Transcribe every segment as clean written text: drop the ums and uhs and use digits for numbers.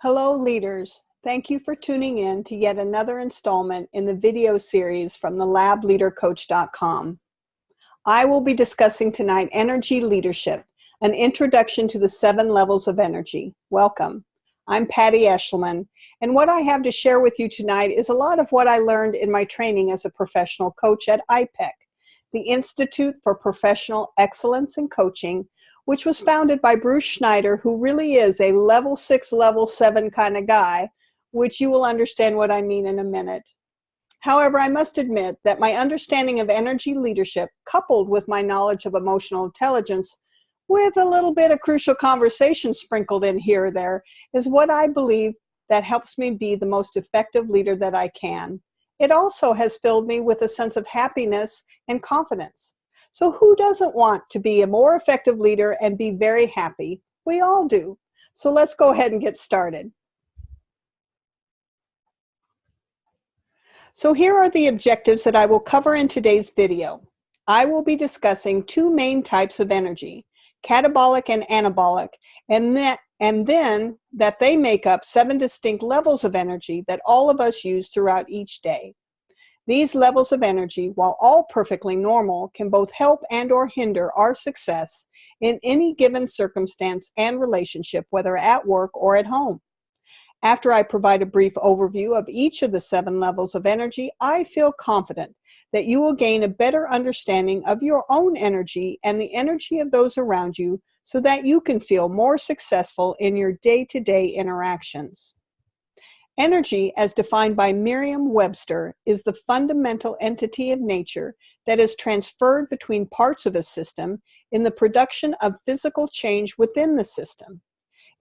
Hello leaders, thank you for tuning in to yet another installment in the video series from TheLabLeaderCoach.com. I will be discussing tonight energy leadership, an introduction to the 7 levels of energy. Welcome. I'm Patty Eshelman, and what I have to share with you tonight is a lot of what I learned in my training as a professional coach at IPEC, the Institute for Professional Excellence in Coaching, which was founded by Bruce Schneider, who really is a level 6, level 7 kind of guy, which you will understand what I mean in a minute. However, I must admit that my understanding of energy leadership, coupled with my knowledge of emotional intelligence, with a little bit of crucial conversation sprinkled in here or there, is what I believe that helps me be the most effective leader that I can. It also has filled me with a sense of happiness and confidence. So who doesn't want to be a more effective leader and be very happy? We all do. So let's go ahead and get started. So here are the objectives that I will cover in today's video. I will be discussing 2 main types of energy, catabolic and anabolic, and then that they make up 7 distinct levels of energy that all of us use throughout each day. These levels of energy, while all perfectly normal, can both help and or hinder our success in any given circumstance and relationship, whether at work or at home. After I provide a brief overview of each of the 7 levels of energy, I feel confident that you will gain a better understanding of your own energy and the energy of those around you so that you can feel more successful in your day-to-day interactions. Energy, as defined by Merriam-Webster, is the fundamental entity of nature that is transferred between parts of a system in the production of physical change within the system.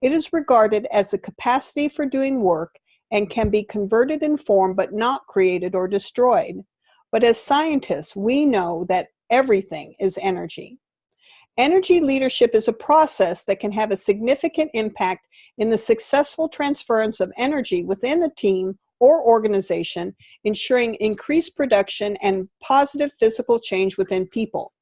It is regarded as the capacity for doing work and can be converted in form but not created or destroyed. But as scientists, we know that everything is energy. Energy leadership is a process that can have a significant impact in the successful transference of energy within a team or organization, ensuring increased production and positive physical change within people.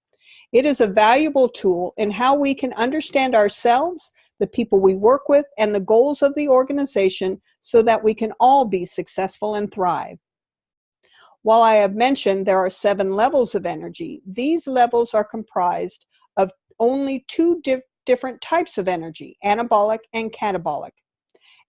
It is a valuable tool in how we can understand ourselves, the people we work with, and the goals of the organization so that we can all be successful and thrive. While I have mentioned there are 7 levels of energy, these levels are comprised of only 2 different types of energy, anabolic and catabolic.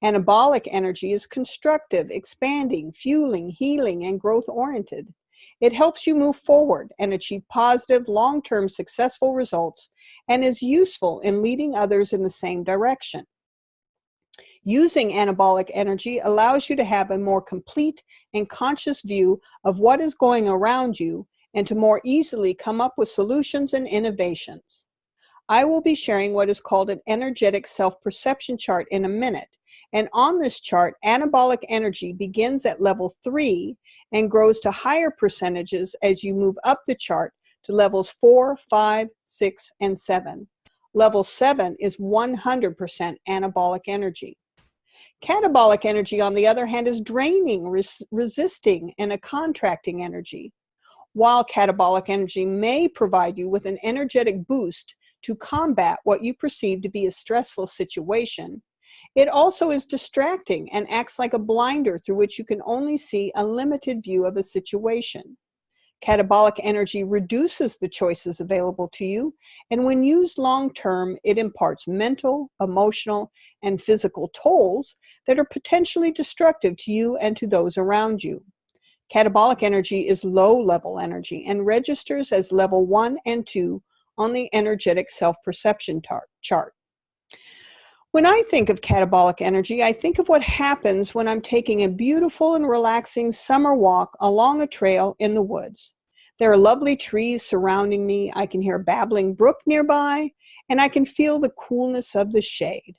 Anabolic energy is constructive, expanding, fueling, healing, and growth-oriented. It helps you move forward and achieve positive, long-term successful results and is useful in leading others in the same direction. Using anabolic energy allows you to have a more complete and conscious view of what is going around you and to more easily come up with solutions and innovations. I will be sharing what is called an energetic self-perception chart in a minute. And on this chart, anabolic energy begins at level 3 and grows to higher percentages as you move up the chart to levels 4, 5, 6, and 7. Level 7 is 100% anabolic energy. Catabolic energy, on the other hand, is draining, resisting, and a contracting energy. While catabolic energy may provide you with an energetic boost to combat what you perceive to be a stressful situation, it also is distracting and acts like a blinder through which you can only see a limited view of a situation. Catabolic energy reduces the choices available to you, and when used long-term, it imparts mental, emotional, and physical tolls that are potentially destructive to you and to those around you. Catabolic energy is low-level energy and registers as level 1 and 2 on the energetic self-perception chart. When I think of catabolic energy, I think of what happens when I'm taking a beautiful and relaxing summer walk along a trail in the woods. There are lovely trees surrounding me, I can hear a babbling brook nearby, and I can feel the coolness of the shade.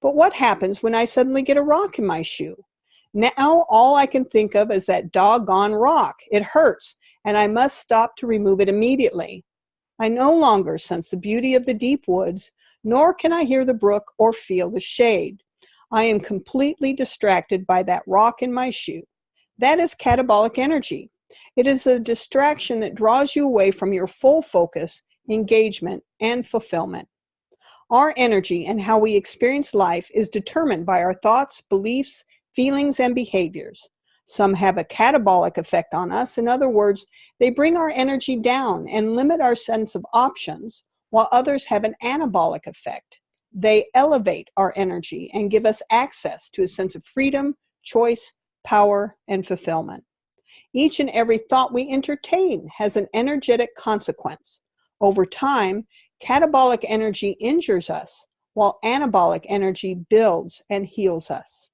But what happens when I suddenly get a rock in my shoe? Now all I can think of is that doggone rock. It hurts, and I must stop to remove it immediately. I no longer sense the beauty of the deep woods, nor can I hear the brook or feel the shade. I am completely distracted by that rock in my shoe. That is catabolic energy. It is a distraction that draws you away from your full focus, engagement, and fulfillment. Our energy and how we experience life is determined by our thoughts, beliefs, feelings, and behaviors. Some have a catabolic effect on us. In other words, they bring our energy down and limit our sense of options, while others have an anabolic effect. They elevate our energy and give us access to a sense of freedom, choice, power, and fulfillment. Each and every thought we entertain has an energetic consequence. Over time, catabolic energy injures us, while anabolic energy builds and heals us.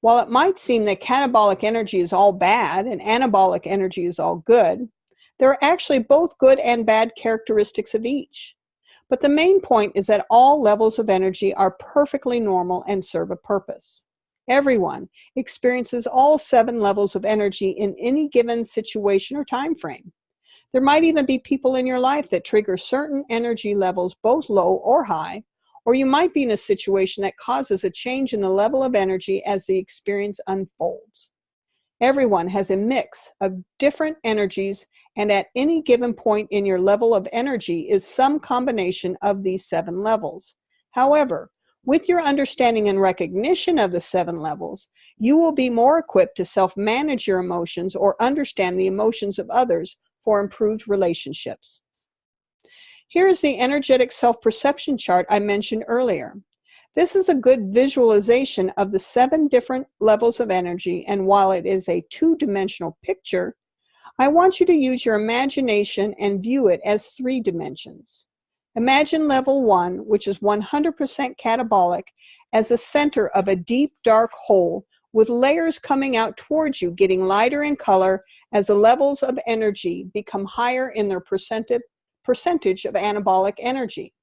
While it might seem that catabolic energy is all bad and anabolic energy is all good, there are actually both good and bad characteristics of each. But the main point is that all levels of energy are perfectly normal and serve a purpose. Everyone experiences all 7 levels of energy in any given situation or time frame. There might even be people in your life that trigger certain energy levels, both low or high, or you might be in a situation that causes a change in the level of energy as the experience unfolds. Everyone has a mix of different energies, and at any given point in your level of energy is some combination of these 7 levels. However, with your understanding and recognition of the 7 levels, you will be more equipped to self-manage your emotions or understand the emotions of others for improved relationships. Here is the energetic self-perception chart I mentioned earlier. This is a good visualization of the 7 different levels of energy, and while it is a 2-dimensional picture, I want you to use your imagination and view it as 3 dimensions. Imagine level 1, which is 100% catabolic, as the center of a deep, dark hole with layers coming out towards you, getting lighter in color as the levels of energy become higher in their percentage of anabolic energy.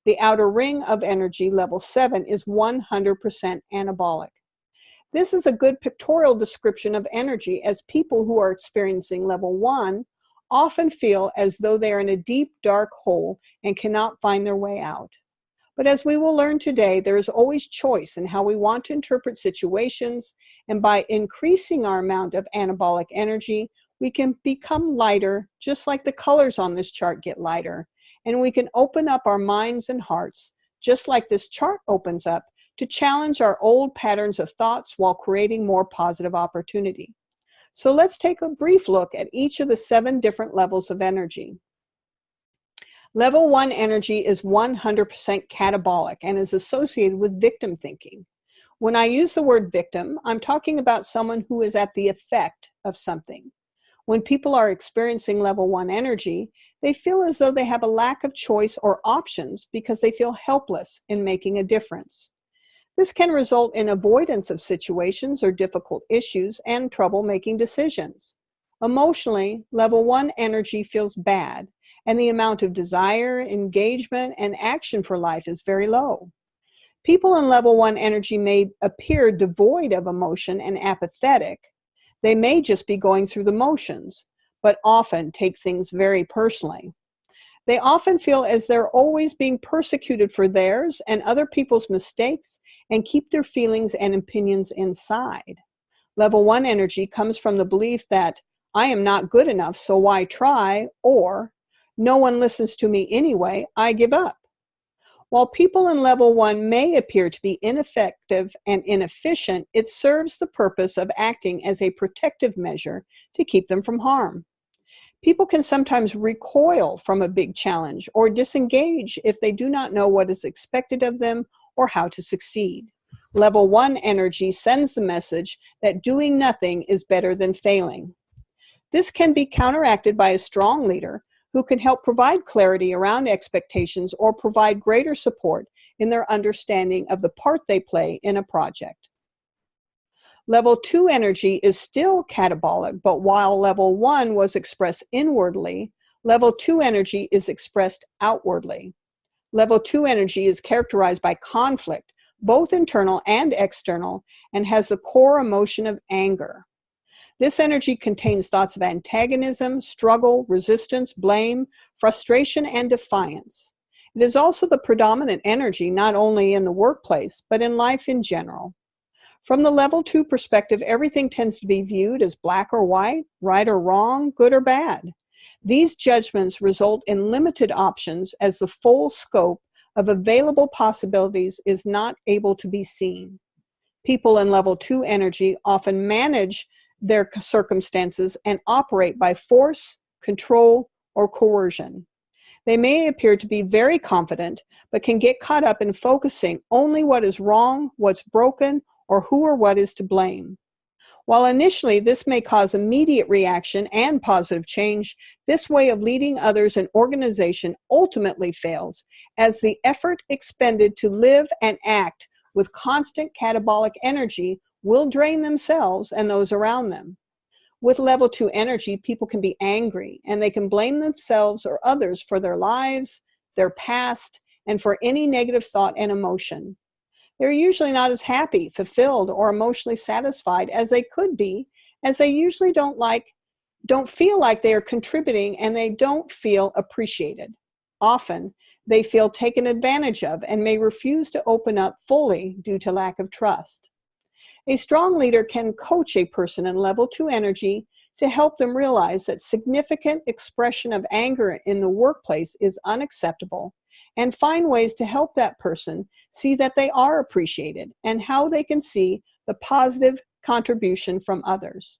The outer ring of energy, level 7, is 100% anabolic. This is a good pictorial description of energy, as people who are experiencing level 1 often feel as though they are in a deep, dark hole and cannot find their way out. But as we will learn today, there is always choice in how we want to interpret situations, and by increasing our amount of anabolic energy, we can become lighter, just like the colors on this chart get lighter, and we can open up our minds and hearts, just like this chart opens up, to challenge our old patterns of thoughts while creating more positive opportunity. So let's take a brief look at each of the 7 different levels of energy. Level 1 energy is 100% catabolic and is associated with victim thinking. When I use the word victim, I'm talking about someone who is at the effect of something. When people are experiencing level 1 energy, they feel as though they have a lack of choice or options because they feel helpless in making a difference. This can result in avoidance of situations or difficult issues and trouble making decisions. Emotionally, level 1 energy feels bad, and the amount of desire, engagement, and action for life is very low. People in level 1 energy may appear devoid of emotion and apathetic. They may just be going through the motions, but often take things very personally. They often feel as they're always being persecuted for theirs and other people's mistakes, and keep their feelings and opinions inside. Level 1 energy comes from the belief that I am not good enough, so why try? Or no one listens to me anyway, I give up. While people in level 1 may appear to be ineffective and inefficient, it serves the purpose of acting as a protective measure to keep them from harm. People can sometimes recoil from a big challenge or disengage if they do not know what is expected of them or how to succeed. Level 1 energy sends the message that doing nothing is better than failing. This can be counteracted by a strong leader who can help provide clarity around expectations or provide greater support in their understanding of the part they play in a project. Level 2 energy is still catabolic, but while level 1 was expressed inwardly, level 2 energy is expressed outwardly. Level 2 energy is characterized by conflict, both internal and external, and has the core emotion of anger. This energy contains thoughts of antagonism, struggle, resistance, blame, frustration, and defiance. It is also the predominant energy not only in the workplace, but in life in general. From the level 2 perspective, everything tends to be viewed as black or white, right or wrong, good or bad. These judgments result in limited options, as the full scope of available possibilities is not able to be seen. People in level 2 energy often manage their circumstances and operate by force, control, or coercion. They may appear to be very confident, but can get caught up in focusing only what is wrong, what's broken, or who or what is to blame. While initially this may cause immediate reaction and positive change, this way of leading others and organization ultimately fails, as the effort expended to live and act with constant catabolic energy will drain themselves and those around them. With level 2 energy, people can be angry, and they can blame themselves or others for their lives, their past, and for any negative thought and emotion. They're usually not as happy, fulfilled, or emotionally satisfied as they could be, as they usually don't feel like they are contributing, and they don't feel appreciated. Often, they feel taken advantage of and may refuse to open up fully due to lack of trust. A strong leader can coach a person in level 2 energy to help them realize that significant expression of anger in the workplace is unacceptable, and find ways to help that person see that they are appreciated and how they can see the positive contribution from others.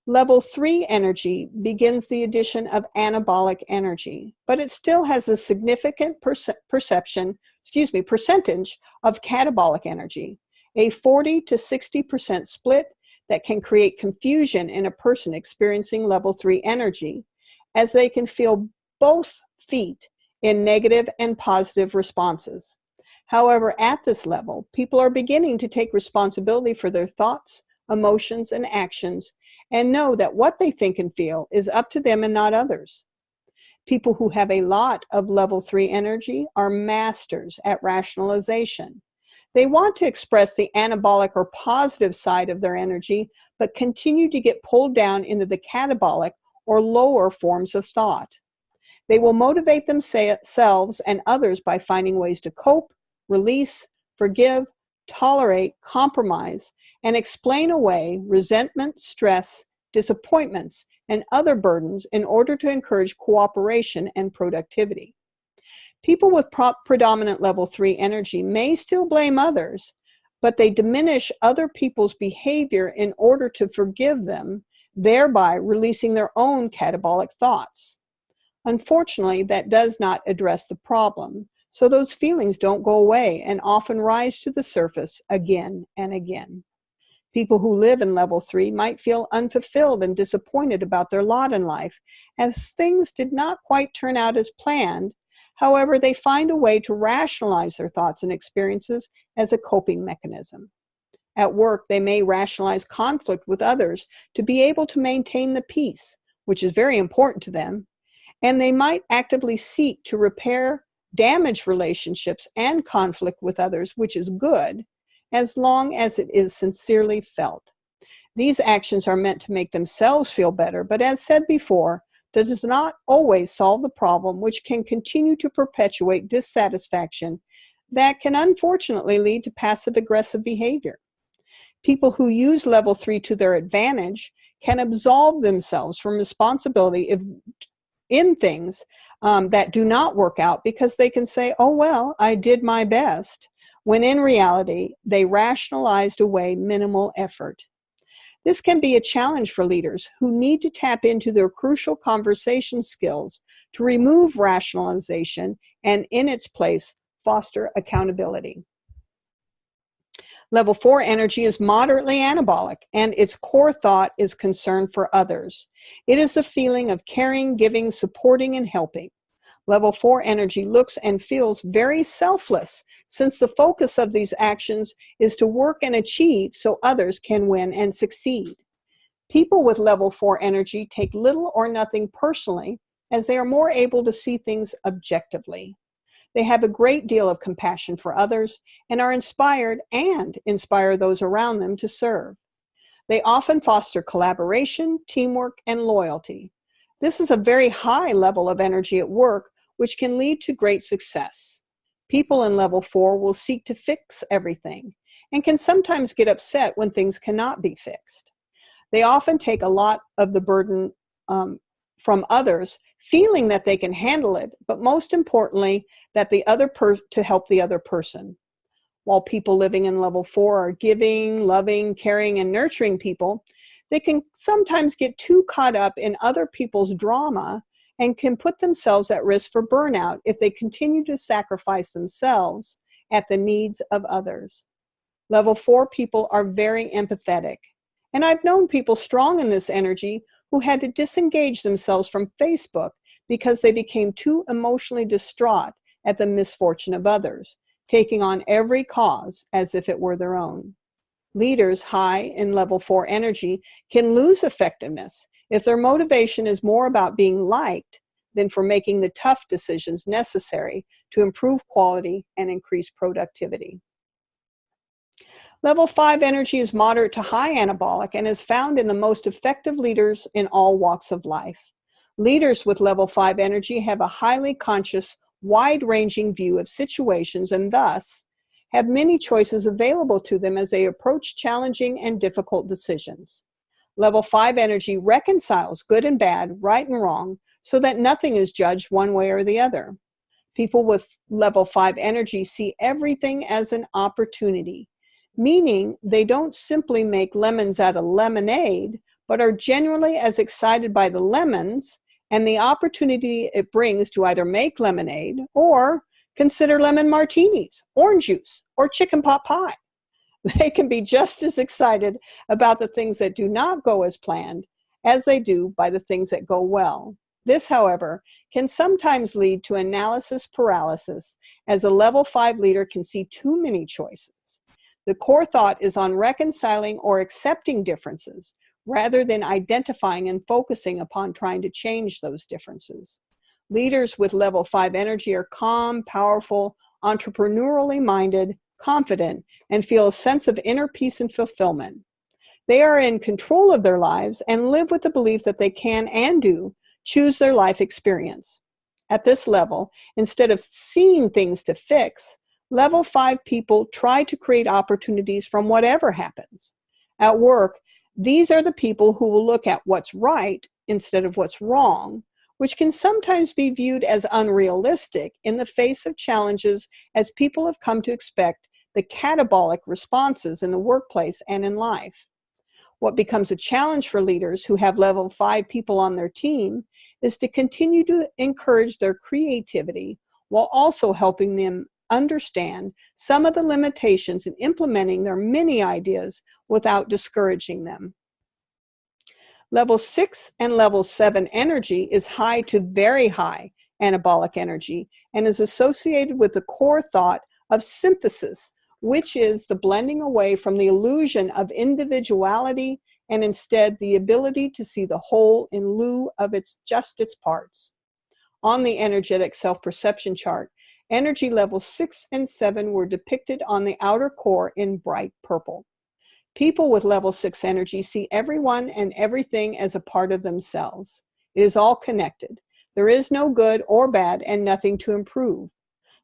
Level 3 energy begins the addition of anabolic energy, but it still has a significant percentage of catabolic energy, a 40 to 60% split that can create confusion in a person experiencing level 3 energy, as they can feel both feet in negative and positive responses. However, at this level, people are beginning to take responsibility for their thoughts, emotions, and actions, and know that what they think and feel is up to them and not others. People who have a lot of level 3 energy are masters at rationalization. They want to express the anabolic or positive side of their energy, but continue to get pulled down into the catabolic or lower forms of thought. They will motivate themselves and others by finding ways to cope, release, forgive, tolerate, compromise, and explain away resentment, stress, disappointments, and other burdens in order to encourage cooperation and productivity. People with predominant level 3 energy may still blame others, but they diminish other people's behavior in order to forgive them, thereby releasing their own catabolic thoughts. Unfortunately, that does not address the problem, so those feelings don't go away and often rise to the surface again and again. People who live in level 3 might feel unfulfilled and disappointed about their lot in life, as things did not quite turn out as planned. However, they find a way to rationalize their thoughts and experiences as a coping mechanism. At work, they may rationalize conflict with others to be able to maintain the peace, which is very important to them, and they might actively seek to repair damaged relationships and conflict with others, which is good, as long as it is sincerely felt. These actions are meant to make themselves feel better, but as said before, does not always solve the problem, which can continue to perpetuate dissatisfaction that can unfortunately lead to passive-aggressive behavior. People who use level 3 to their advantage can absolve themselves from responsibility in things that do not work out, because they can say, oh, well, I did my best, when in reality, they rationalized away minimal effort. This can be a challenge for leaders who need to tap into their crucial conversation skills to remove rationalization and, in its place, foster accountability. Level 4 energy is moderately anabolic, and its core thought is concern for others. It is the feeling of caring, giving, supporting, and helping. Level 4 energy looks and feels very selfless, since the focus of these actions is to work and achieve so others can win and succeed. People with level 4 energy take little or nothing personally, as they are more able to see things objectively. They have a great deal of compassion for others and are inspired and inspire those around them to serve. They often foster collaboration, teamwork, and loyalty. This is a very high level of energy at work, which can lead to great success. People in level 4 will seek to fix everything and can sometimes get upset when things cannot be fixed. They often take a lot of the burden from others, feeling that they can handle it, but most importantly, that to help the other person. While people living in level 4 are giving, loving, caring, and nurturing people, they can sometimes get too caught up in other people's drama and can put themselves at risk for burnout if they continue to sacrifice themselves at the needs of others. Level 4 people are very empathetic. And I've known people strong in this energy who had to disengage themselves from Facebook because they became too emotionally distraught at the misfortune of others, taking on every cause as if it were their own. Leaders high in level 4 energy can lose effectiveness if their motivation is more about being liked than for making the tough decisions necessary to improve quality and increase productivity. Level 5 energy is moderate to high anabolic and is found in the most effective leaders in all walks of life. Leaders with level 5 energy have a highly conscious, wide-ranging view of situations and thus have many choices available to them as they approach challenging and difficult decisions. Level 5 energy reconciles good and bad, right and wrong, so that nothing is judged one way or the other. People with level 5 energy see everything as an opportunity, meaning they don't simply make lemons out of lemonade, but are genuinely as excited by the lemons and the opportunity it brings to either make lemonade or consider lemon martinis, orange juice, or chicken pot pie. They can be just as excited about the things that do not go as planned as they do by the things that go well. This, however, can sometimes lead to analysis paralysis, as a level 5 leader can see too many choices. The core thought is on reconciling or accepting differences, rather than identifying and focusing upon trying to change those differences. Leaders with level 5 energy are calm, powerful, entrepreneurially minded, confident, and feel a sense of inner peace and fulfillment. They are in control of their lives and live with the belief that they can and do choose their life experience. At this level, instead of seeing things to fix, level 5 people try to create opportunities from whatever happens. At work, these are the people who will look at what's right instead of what's wrong, which can sometimes be viewed as unrealistic in the face of challenges, as people have come to expect the catabolic responses in the workplace and in life. What becomes a challenge for leaders who have level 5 people on their team is to continue to encourage their creativity while also helping them understand some of the limitations in implementing their many ideas without discouraging them. Level 6 and level 7 energy is high to very high anabolic energy and is associated with the core thought of synthesis, which is the blending away from the illusion of individuality and instead the ability to see the whole in lieu of its parts. On the energetic self-perception chart, energy levels 6 and 7 were depicted on the outer core in bright purple. People with level 6 energy see everyone and everything as a part of themselves. It is all connected. There is no good or bad and nothing to improve.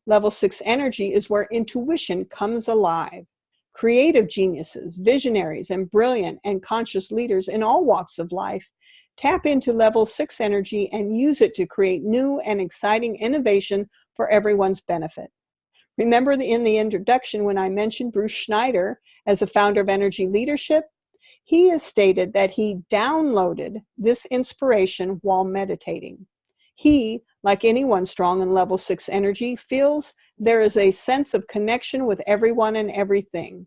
Level 6 energy is where intuition comes alive. Creative geniuses, visionaries, and brilliant and conscious leaders in all walks of life tap into level 6 energy and use it to create new and exciting innovation for everyone's benefit. Remember in the introduction when I mentioned Bruce Schneider as a founder of Energy Leadership? He has stated that he downloaded this inspiration while meditating. He, like anyone strong in level 6 energy, feels there is a sense of connection with everyone and everything.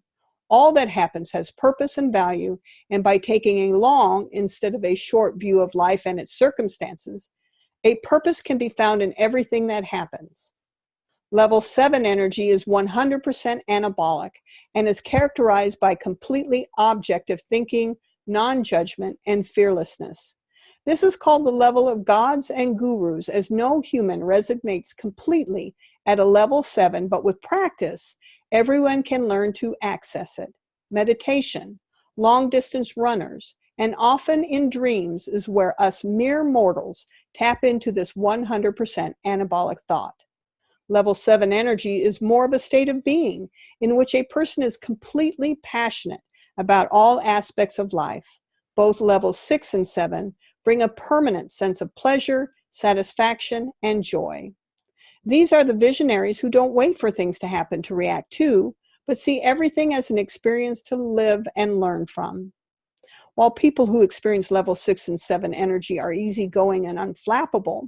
All that happens has purpose and value, and by taking a long instead of a short view of life and its circumstances, a purpose can be found in everything that happens. Level 7 energy is 100% anabolic and is characterized by completely objective thinking, non-judgment, and fearlessness. This is called the level of gods and gurus, as no human resonates completely at a level 7, but with practice, everyone can learn to access it. Meditation, long-distance runners, and often in dreams is where us mere mortals tap into this 100% anabolic thought. Level 7 energy is more of a state of being in which a person is completely passionate about all aspects of life. Both levels 6 and 7 bring a permanent sense of pleasure, satisfaction, and joy. These are the visionaries who don't wait for things to happen to react to, but see everything as an experience to live and learn from. While people who experience level 6 and 7 energy are easygoing and unflappable,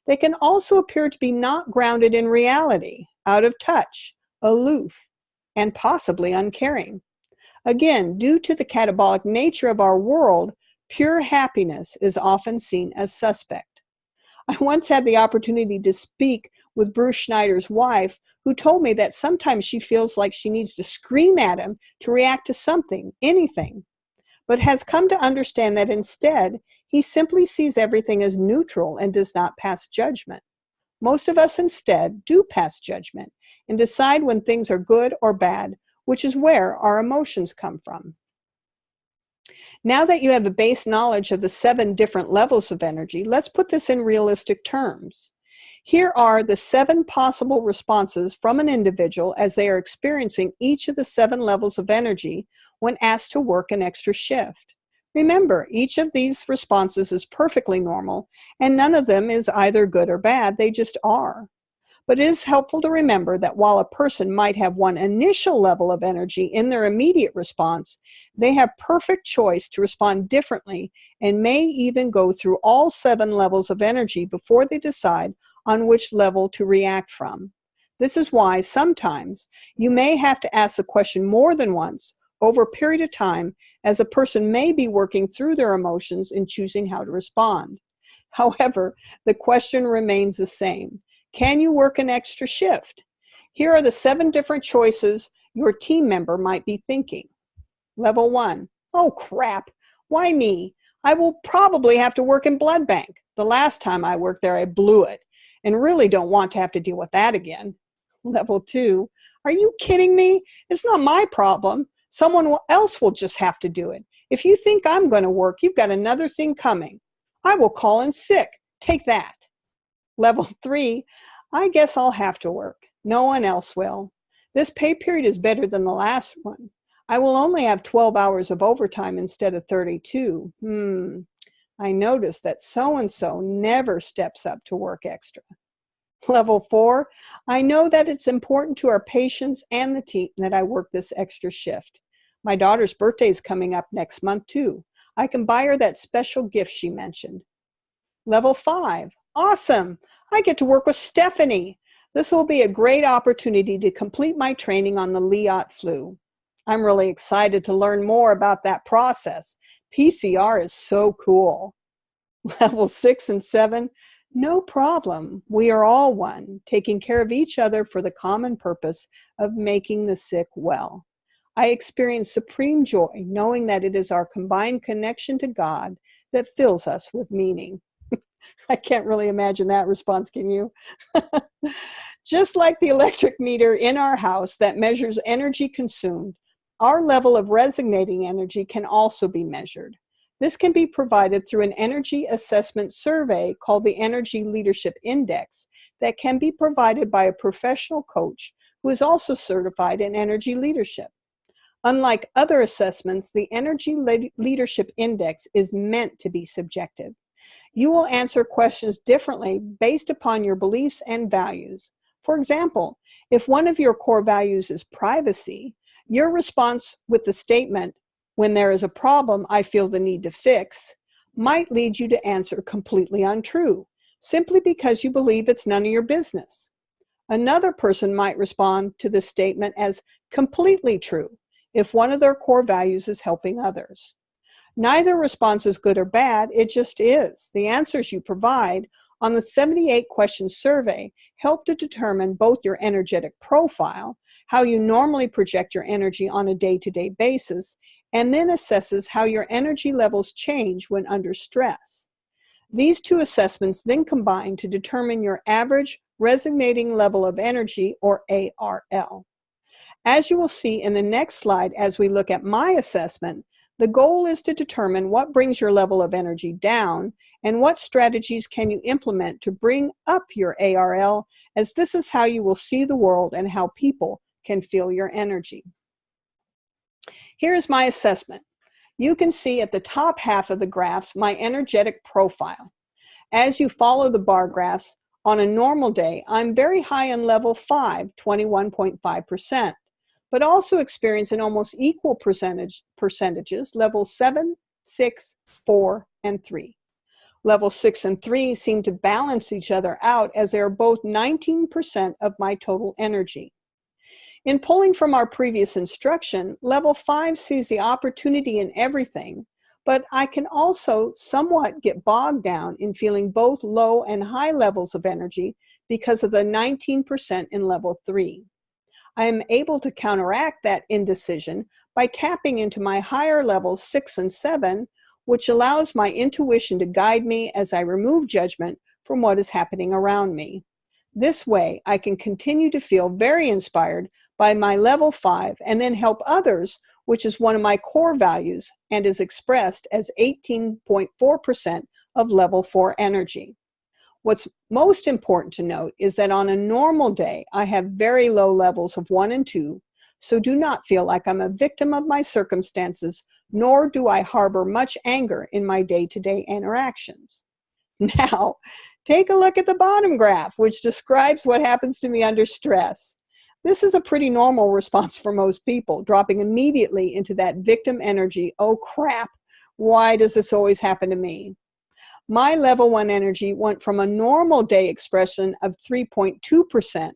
they can also appear to be not grounded in reality, out of touch, aloof, and possibly uncaring. Again, due to the catabolic nature of our world, pure happiness is often seen as suspect. I once had the opportunity to speak with Bruce Schneider's wife, who told me that sometimes she feels like she needs to scream at him to react to something, anything, but has come to understand that instead, he simply sees everything as neutral and does not pass judgment. Most of us instead do pass judgment and decide when things are good or bad, which is where our emotions come from. Now that you have a base knowledge of the 7 different levels of energy, let's put this in realistic terms. Here are the 7 possible responses from an individual as they are experiencing each of the 7 levels of energy when asked to work an extra shift. Remember, each of these responses is perfectly normal, and none of them is either good or bad, they just are. But it is helpful to remember that while a person might have one initial level of energy in their immediate response, they have perfect choice to respond differently and may even go through all 7 levels of energy before they decide on which level to react from. This is why sometimes you may have to ask a question more than once over a period of time, as a person may be working through their emotions and choosing how to respond. However, the question remains the same. Can you work an extra shift? Here are the 7 different choices your team member might be thinking. Level 1, oh crap, why me? I will probably have to work in blood bank. The last time I worked there, I blew it and really don't want to have to deal with that again. Level 2, are you kidding me? It's not my problem. Someone else will just have to do it. If you think I'm going to work, you've got another thing coming. I will call in sick. Take that. Level 3, I guess I'll have to work. No one else will. This pay period is better than the last one. I will only have 12 hours of overtime instead of 32. I noticed that so-and-so never steps up to work extra. Level 4, I know that it's important to our patients and the team that I work this extra shift. My daughter's birthday is coming up next month too. I can buy her that special gift she mentioned. Level 5, awesome! I get to work with Stephanie. This will be a great opportunity to complete my training on the Liat flu. I'm really excited to learn more about that process. PCR is so cool. Level 6 and 7, no problem. We are all one, taking care of each other for the common purpose of making the sick well. I experience supreme joy knowing that it is our combined connection to God that fills us with meaning. I can't really imagine that response, can you? Just like the electric meter in our house that measures energy consumed, our level of resonating energy can also be measured. This can be provided through an energy assessment survey called the Energy Leadership Index that can be provided by a professional coach who is also certified in energy leadership. Unlike other assessments, the Energy Leadership Index is meant to be subjective. You will answer questions differently based upon your beliefs and values. For example, if one of your core values is privacy, your response with the statement, "When there is a problem I feel the need to fix," might lead you to answer completely untrue, simply because you believe it's none of your business. Another person might respond to the statement as completely true if one of their core values is helping others. Neither response is good or bad, it just is. The answers you provide on the 78-question survey help to determine both your energetic profile, how you normally project your energy on a day-to-day basis, and then assesses how your energy levels change when under stress. These 2 assessments then combine to determine your average resonating level of energy, or ARL. As you will see in the next slide as we look at my assessment, the goal is to determine what brings your level of energy down and what strategies can you implement to bring up your ARL, as this is how you will see the world and how people can feel your energy. Here's my assessment. You can see at the top half of the graphs my energetic profile. As you follow the bar graphs, on a normal day, I'm very high in level 5, 21.5%, but also experience in almost equal percentages levels 7, 6, 4, and 3. Level 6 and 3 seem to balance each other out as they are both 19% of my total energy. In pulling from our previous instruction, level 5 sees the opportunity in everything, but I can also somewhat get bogged down in feeling both low and high levels of energy because of the 19% in level 3. I am able to counteract that indecision by tapping into my higher levels 6 and 7, which allows my intuition to guide me as I remove judgment from what is happening around me. This way, I can continue to feel very inspired by my level 5 and then help others, which is one of my core values and is expressed as 18.4% of level 4 energy. What's most important to note is that on a normal day, I have very low levels of 1 and 2, so do not feel like I'm a victim of my circumstances, nor do I harbor much anger in my day-to-day interactions. Now, take a look at the bottom graph, which describes what happens to me under stress. This is a pretty normal response for most people, dropping immediately into that victim energy. Oh crap, why does this always happen to me? My level 1 energy went from a normal day expression of 3.2%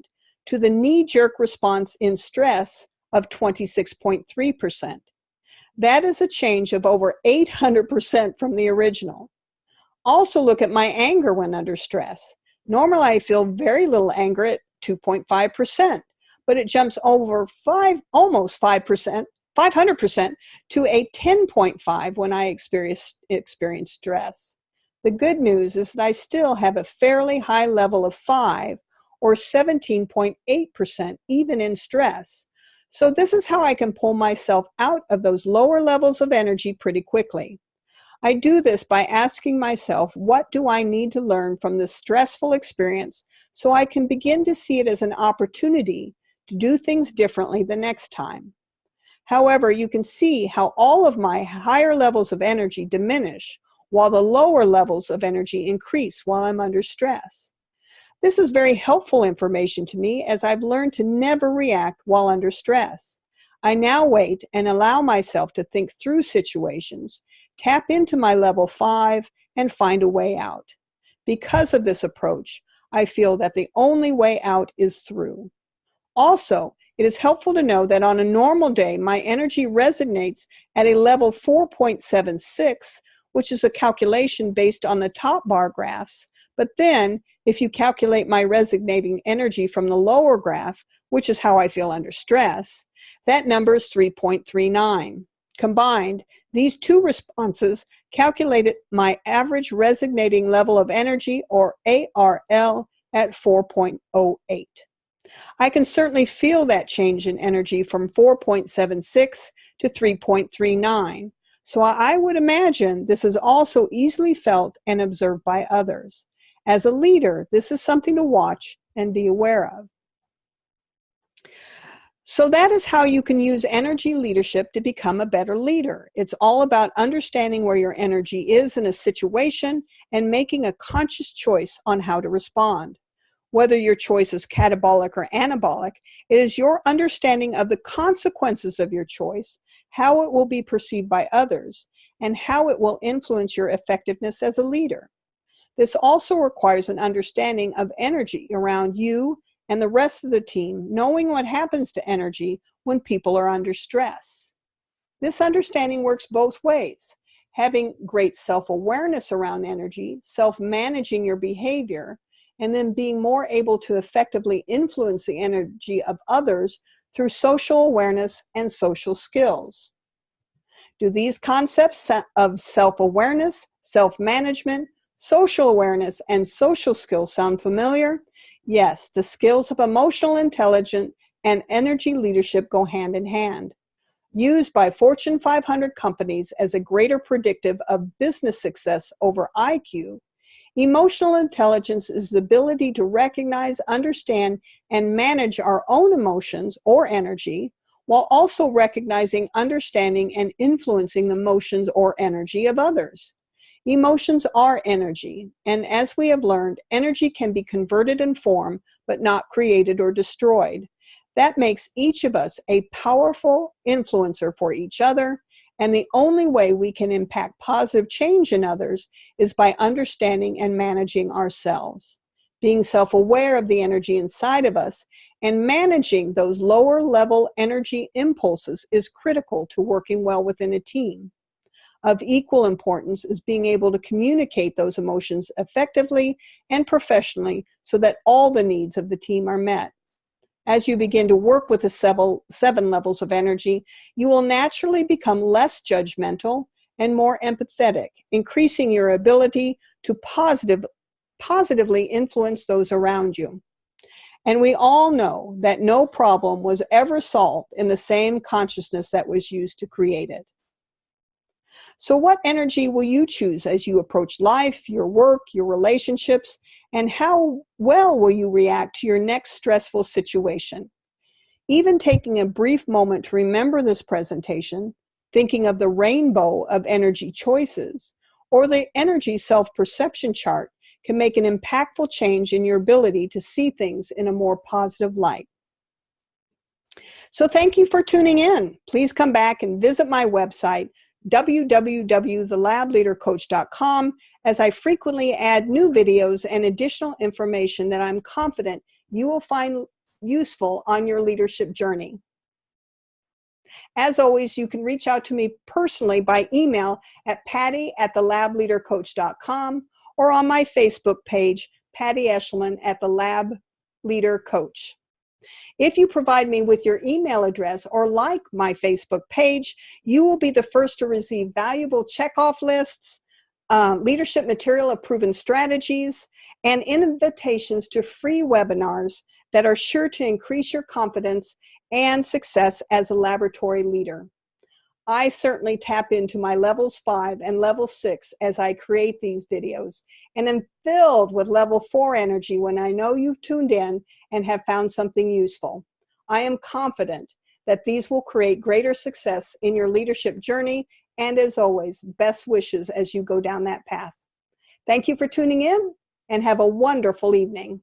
to the knee-jerk response in stress of 26.3%. That is a change of over 800% from the original. Also look at my anger when under stress. Normally I feel very little anger at 2.5%, but it jumps over almost 5%, 500% to a 10.5 when I experience stress. The good news is that I still have a fairly high level of 5 or 17.8% even in stress. So this is how I can pull myself out of those lower levels of energy pretty quickly. I do this by asking myself, what do I need to learn from this stressful experience so I can begin to see it as an opportunity to do things differently the next time. However, you can see how all of my higher levels of energy diminish while the lower levels of energy increase while I'm under stress. This is very helpful information to me as I've learned to never react while under stress. I now wait and allow myself to think through situations, tap into my level 5, and find a way out. Because of this approach, I feel that the only way out is through. Also, it is helpful to know that on a normal day, my energy resonates at a level 4.76, which is a calculation based on the top bar graphs. But then, if you calculate my resonating energy from the lower graph, which is how I feel under stress, that number is 3.39. Combined, these two responses calculated my average resonating level of energy, or ARL, at 4.08. I can certainly feel that change in energy from 4.76 to 3.39. So I would imagine this is also easily felt and observed by others. As a leader, this is something to watch and be aware of. So that is how you can use energy leadership to become a better leader. It's all about understanding where your energy is in a situation and making a conscious choice on how to respond. Whether your choice is catabolic or anabolic, it is your understanding of the consequences of your choice, how it will be perceived by others, and how it will influence your effectiveness as a leader. This also requires an understanding of energy around you and the rest of the team, knowing what happens to energy when people are under stress. This understanding works both ways. Having great self-awareness around energy, self-managing your behavior, and then being more able to effectively influence the energy of others through social awareness and social skills. Do these concepts of self-awareness, self-management, social awareness, and social skills sound familiar? Yes, the skills of emotional intelligence and energy leadership go hand in hand. Used by Fortune 500 companies as a greater predictive of business success over IQ, emotional intelligence is the ability to recognize, understand, and manage our own emotions or energy, while also recognizing, understanding, and influencing the emotions or energy of others. Emotions are energy, and as we have learned, energy can be converted in form, but not created or destroyed. That makes each of us a powerful influencer for each other, and the only way we can impact positive change in others is by understanding and managing ourselves. Being self-aware of the energy inside of us and managing those lower level energy impulses is critical to working well within a team. Of equal importance is being able to communicate those emotions effectively and professionally so that all the needs of the team are met. As you begin to work with the seven levels of energy, you will naturally become less judgmental and more empathetic, increasing your ability to positively influence those around you. And we all know that no problem was ever solved in the same consciousness that was used to create it. So what energy will you choose as you approach life, your work, your relationships, and how well will you react to your next stressful situation? Even taking a brief moment to remember this presentation, thinking of the rainbow of energy choices, or the energy self-perception chart can make an impactful change in your ability to see things in a more positive light. So thank you for tuning in. Please come back and visit my website, www.TheLabLeaderCoach.com, as I frequently add new videos and additional information that I'm confident you will find useful on your leadership journey. As always, you can reach out to me personally by email at patty@TheLabLeaderCoach.com or on my Facebook page, Patty Eshelman at The Lab Leader Coach. If you provide me with your email address or like my Facebook page, you will be the first to receive valuable checkoff lists, leadership material of proven strategies, and invitations to free webinars that are sure to increase your confidence and success as a laboratory leader. I certainly tap into my levels 5 and level 6 as I create these videos, and am filled with level 4 energy when I know you've tuned in and have found something useful. I am confident that these will create greater success in your leadership journey, and as always, best wishes as you go down that path. Thank you for tuning in, and have a wonderful evening.